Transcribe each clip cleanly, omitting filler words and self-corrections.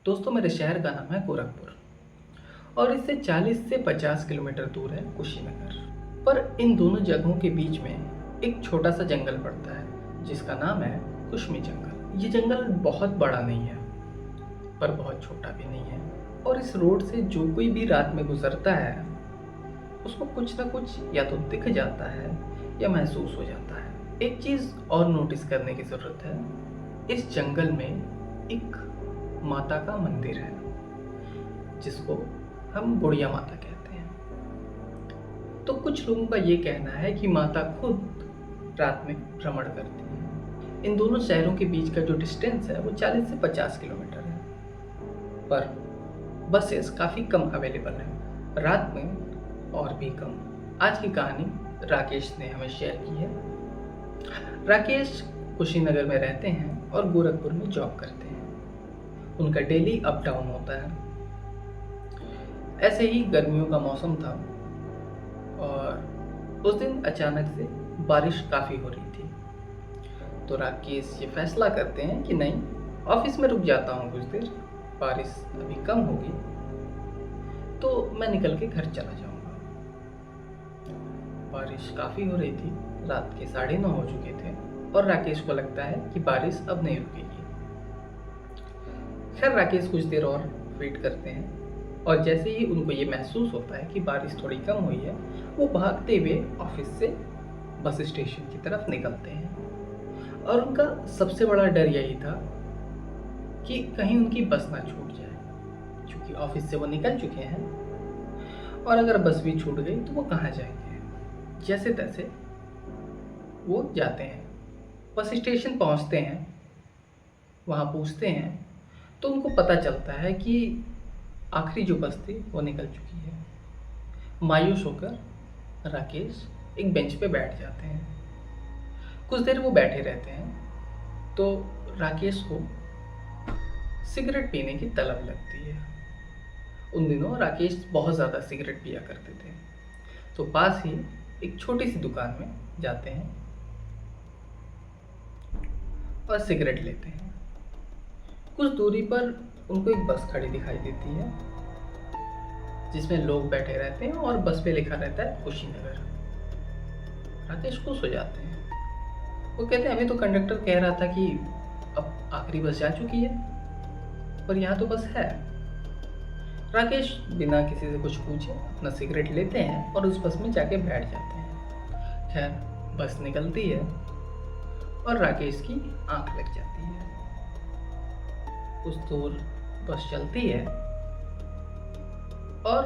दोस्तों, मेरे शहर का नाम है गोरखपुर और इससे 40 से 50 किलोमीटर दूर है कुशीनगर। पर इन दोनों जगहों के बीच में एक छोटा सा जंगल पड़ता है जिसका नाम है कुश्मी जंगल। ये जंगल बहुत बड़ा नहीं है पर बहुत छोटा भी नहीं है और इस रोड से जो कोई भी रात में गुजरता है उसको कुछ ना कुछ या तो दिख जाता है या महसूस हो जाता है। एक चीज़ और नोटिस करने की ज़रूरत है, इस जंगल में एक माता का मंदिर है जिसको हम बुढ़िया माता कहते हैं। तो कुछ लोगों का ये कहना है कि माता खुद रात में भ्रमण करती है। इन दोनों शहरों के बीच का जो डिस्टेंस है वो 40 से 50 किलोमीटर है, पर बसेस काफ़ी कम अवेलेबल हैं, रात में और भी कम। आज की कहानी राकेश ने हमें शेयर की है। राकेश कुशीनगर में रहते हैं और गोरखपुर में जॉब करते हैं। उनका डेली अप डाउन होता है। ऐसे ही गर्मियों का मौसम था और उस दिन अचानक से बारिश काफ़ी हो रही थी। तो राकेश ये फैसला करते हैं कि नहीं, ऑफिस में रुक जाता हूँ कुछ देर, बारिश अभी कम होगी तो मैं निकल के घर चला जाऊँगा। बारिश काफ़ी हो रही थी, रात के 9:30 हो चुके थे और राकेश को लगता है कि बारिश अब नहीं रुकेगी। खैर, राकेश कुछ देर और वेट करते हैं और जैसे ही उनको ये महसूस होता है कि बारिश थोड़ी कम हुई है, वो भागते हुए ऑफिस से बस स्टेशन की तरफ निकलते हैं। और उनका सबसे बड़ा डर यही था कि कहीं उनकी बस ना छूट जाए, क्योंकि ऑफिस से वो निकल चुके हैं और अगर बस भी छूट गई तो वो कहाँ जाएंगे। जैसे तैसे वो जाते हैं, बस स्टेशन पहुंचते हैं, वहाँ पूछते हैं तो उनको पता चलता है कि आखिरी जो बस थी वो निकल चुकी है। मायूस होकर राकेश एक बेंच पे बैठ जाते हैं। कुछ देर वो बैठे रहते हैं तो राकेश को सिगरेट पीने की तलब लगती है। उन दिनों राकेश बहुत ज़्यादा सिगरेट पिया करते थे, तो पास ही एक छोटी सी दुकान में जाते हैं और सिगरेट लेते हैं। कुछ दूरी पर उनको एक बस खड़ी दिखाई देती है जिसमें लोग बैठे रहते हैं और बस पे लिखा रहता है कुशीनगर। राकेश खुश हो जाते हैं। वो कहते हैं अभी तो कंडक्टर कह रहा था कि अब आखिरी बस जा चुकी है, पर यहाँ तो बस है। राकेश बिना किसी से कुछ पूछे अपना सिगरेट लेते हैं और उस बस में जाके बैठ जाते हैं। खैर, बस निकलती है और राकेश की आंख लग जाती है। कुछ दूर बस चलती है और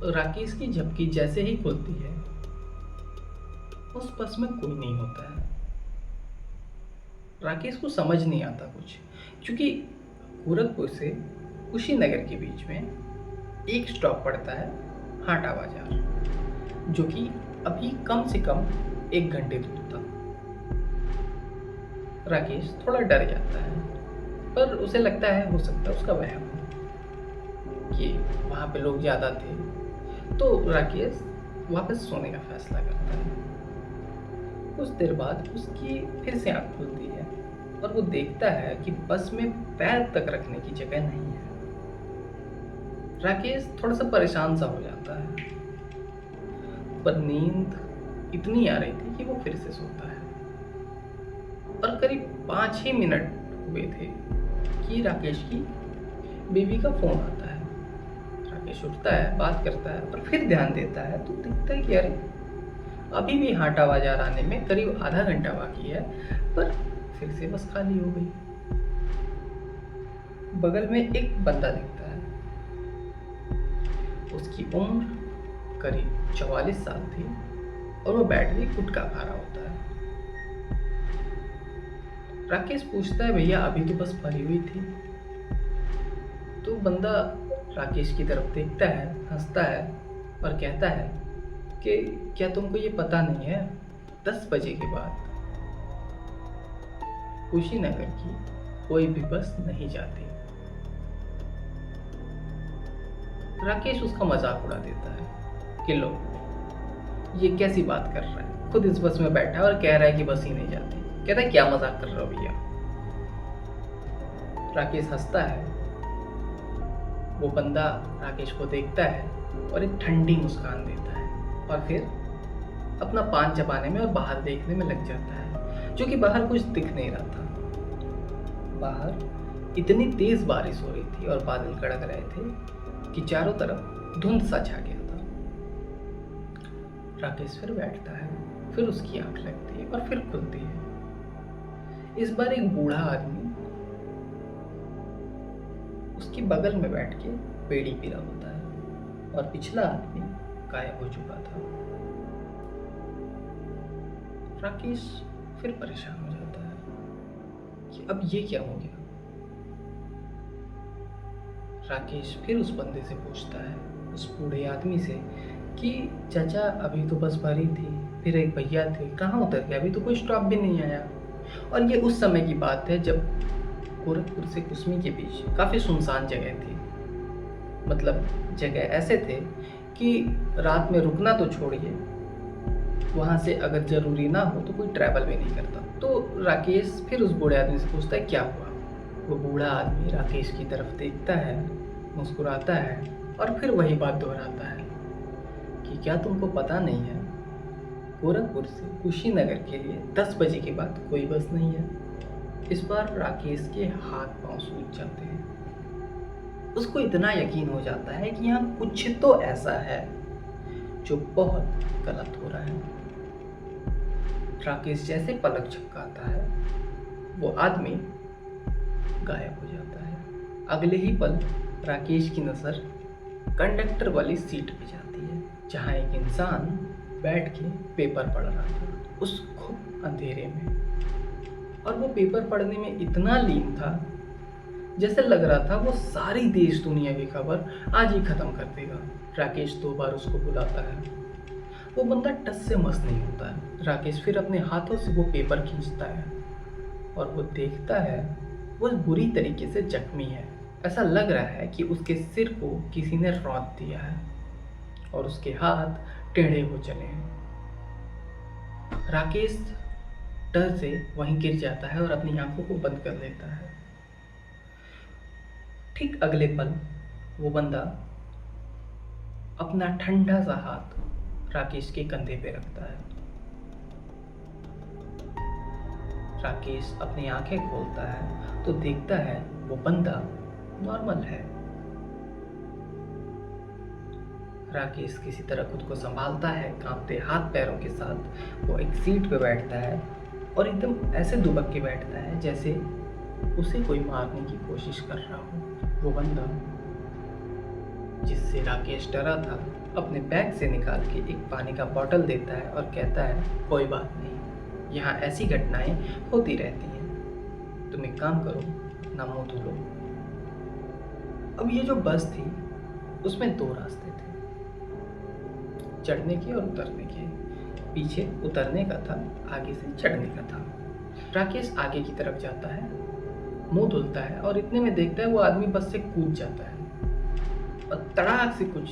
राकेश की झपकी जैसे ही खुलती है उस बस में कोई नहीं होता है। राकेश को समझ नहीं आता कुछ, क्योंकि गोरखपुर से कुशीनगर के बीच में एक स्टॉप पड़ता है हाटा बाजार, जो कि अभी कम से कम 1 घंटे दूर था। राकेश थोड़ा डर जाता है, पर उसे लगता है हो सकता है उसका वहम हो कि वहाँ पे लोग ज़्यादा थे। तो राकेश वापस सोने का फैसला करता है। कुछ देर बाद उसकी फिर से आँख खुलती है और वो देखता है कि बस में पैर तक रखने की जगह नहीं है। राकेश थोड़ा सा परेशान सा हो जाता है, पर नींद इतनी आ रही थी कि वो फिर से सोता है। और करीब 5 ही मिनट हुए थे कि राकेश की बीवी का फोन आता है। राकेश उठता है, बात करता है, पर फिर ध्यान देता है तो दिखता है कि अरे अभी भी हाटा बाजार आने में करीब आधा घंटा बाकी है, पर फिर से बस खाली हो गई। बगल में एक बंदा दिखता है। उसकी उम्र करीब 44 साल थी और वो बैठ के गुटखा खा रहा होता है। राकेश पूछता है, भैया अभी तो बस भरी हुई थी। तो बंदा राकेश की तरफ देखता है, हंसता है और कहता है कि क्या तुमको ये पता नहीं है, 10 बजे के बाद कुशीनगर की कोई भी बस नहीं जाती। राकेश उसका मजाक उड़ा देता है कि लो, ये कैसी बात कर रहा है, खुद इस बस में बैठा है और कह रहा है कि बस ही नहीं जाती। कहता है क्या मजाक कर रहे हो भैया। राकेश हंसता है वो बंदा राकेश को देखता है और एक ठंडी मुस्कान देता है और फिर अपना पान चबाने में और बाहर देखने में लग जाता है, जो कि बाहर कुछ दिख नहीं रहा था। बाहर इतनी तेज बारिश हो रही थी और बादल कड़क रहे थे कि चारों तरफ धुंध सा छा गया था। राकेश फिर बैठता है, फिर उसकी आंख लगती है और फिर खुलती है। इस बार एक बूढ़ा आदमी उसकी बगल में बैठ के पेड़ी पी रहा होता है और पिछला आदमी गायब हो चुका था। राकेश फिर परेशान हो जाता है कि अब ये क्या हो गया। राकेश फिर उस बंदे से पूछता है, उस बूढ़े आदमी से, कि चाचा अभी तो बस भरी थी, फिर एक भैया थे, कहाँ उतर गए, अभी तो कोई स्टॉप भी नहीं आया। और ये उस समय की बात है जब गोरखपुर से कुसमी के बीच काफ़ी सुनसान जगह थी। मतलब जगह ऐसे थे कि रात में रुकना तो छोड़िए, वहाँ से अगर ज़रूरी ना हो तो कोई ट्रैवल भी नहीं करता। तो राकेश फिर उस बूढ़े आदमी से पूछता है क्या हुआ। वो बूढ़ा आदमी राकेश की तरफ देखता है, मुस्कुराता है और फिर वही बात दोहराता है कि क्या तुमको पता नहीं है, गोरखपुर से कुशीनगर के लिए 10 बजे के बाद कोई बस नहीं है। इस बार राकेश के हाथ पांव सूज जाते हैं। उसको इतना यकीन हो जाता है कि यहाँ कुछ तो ऐसा है जो बहुत गलत हो रहा है। राकेश जैसे पलक झपकाता है, वो आदमी गायब हो जाता है। अगले ही पल राकेश की नज़र कंडक्टर वाली सीट पे जाती है, जहाँ एक इंसान बैठ के पेपर पढ़ रहा था उस खूब अंधेरे में। और वो पेपर पढ़ने में इतना लीन था जैसे लग रहा था वो सारी देश दुनिया की खबर आज ही खत्म कर देगा। राकेश 2 बार उसको बुलाता है, वो बंदा टस से मस नहीं होता है। राकेश फिर अपने हाथों से वो पेपर खींचता है और वो देखता है वो बुरी तरीके से जख्मी है। ऐसा लग रहा है कि उसके सिर को किसी ने रौंद दिया है और उसके हाथ टेढ़े हो चले हैं। राकेश डर से वहीं गिर जाता है और अपनी आंखों को बंद कर लेता है। ठीक अगले पल वो बंदा अपना ठंडा सा हाथ राकेश के कंधे पे रखता है। राकेश अपनी आंखें खोलता है तो देखता है वो बंदा नॉर्मल है। राकेश किसी तरह खुद को संभालता है, कांपते हाथ पैरों के साथ वो एक सीट पे बैठता है और एकदम ऐसे दुबक के बैठता है जैसे उसे कोई मारने की कोशिश कर रहा हो। वो बंदा जिससे राकेश डरा था अपने बैग से निकाल के एक पानी का बोतल देता है और कहता है कोई बात नहीं, यहाँ ऐसी घटनाएं होती रहती हैं, तुम एक काम करो, अपना मुंह धो लो। अब ये जो बस थी उसमें 2 रास्ते थे, चढ़ने के और उतरने के। पीछे उतरने का था, आगे से चढ़ने का था। राकेश आगे की तरफ जाता है, मुंह धुलता है और इतने में देखता है वो आदमी बस से कूद जाता है और तड़ाक से कुछ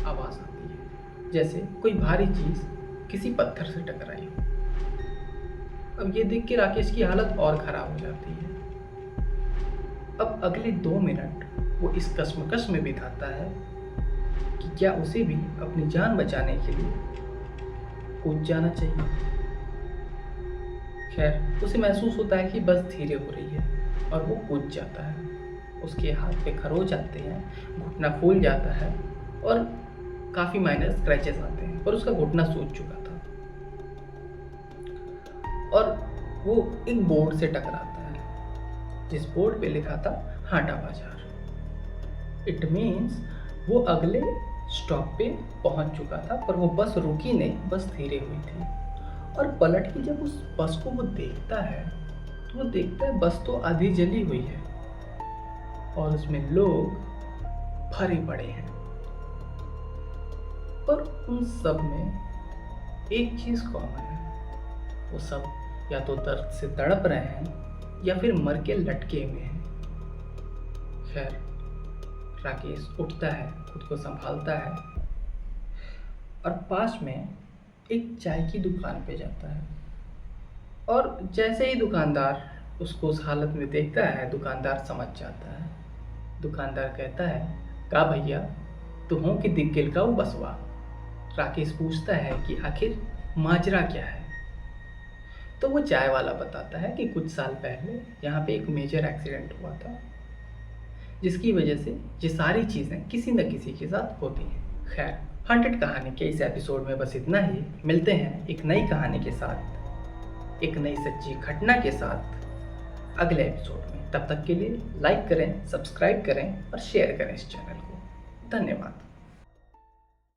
आवाज़ आती है जैसे कोई भारी चीज़ किसी पत्थर से टकराई हो। अब ये देख के राकेश की हालत और ख़राब हो जाती है। अब अगले 2 मिनट वो इस कश्मकश में बिताता है कि क्या उसे भी अपनी जान बचाने के लिए कूद जाना चाहिए। खैर उसे महसूस होता है कि बस धीरे हो रही है और वो कूद जाता है। उसके हाथ पे खरोच आते हैं, घुटना फूल जाता है और काफ़ी माइनर स्क्रैचेस आते हैं, पर उसका घुटना सूज चुका था। और वो एक बोर्ड से टकराता है जिस बोर्ड पे लिखा था हाटा बाजार। इट मीन्स वो अगले स्टॉप पे पहुंच चुका था, पर वो बस रुकी नहीं, बस धीरे हुई थी। और पलट के जब उस बस को वो देखता है तो वो देखता है बस तो आधी जली हुई है और उसमें लोग भरे पड़े हैं। पर उन सब में एक चीज कॉमन है, वो सब या तो दर्द से तड़प रहे हैं या फिर मर के लटके हुए हैं। खैर राकेश उठता है, खुद को संभालता है और पास में एक चाय की दुकान पे जाता है। और जैसे ही दुकानदार उसको उस हालत में देखता है, दुकानदार समझ जाता है दुकानदार कहता है, का भैया तू हो कि दिग्गिल का वो बसवा। राकेश पूछता है कि आखिर माजरा क्या है। तो वो चाय वाला बताता है कि कुछ साल पहले यहाँ पे एक मेजर एक्सीडेंट हुआ था, जिसकी वजह से ये सारी चीज़ें किसी न किसी के साथ होती हैं। खैर, हॉन्टेड कहानी के इस एपिसोड में बस इतना ही। मिलते हैं एक नई कहानी के साथ, एक नई सच्ची घटना के साथ अगले एपिसोड में। तब तक के लिए लाइक करें, सब्सक्राइब करें और शेयर करें इस चैनल को। धन्यवाद।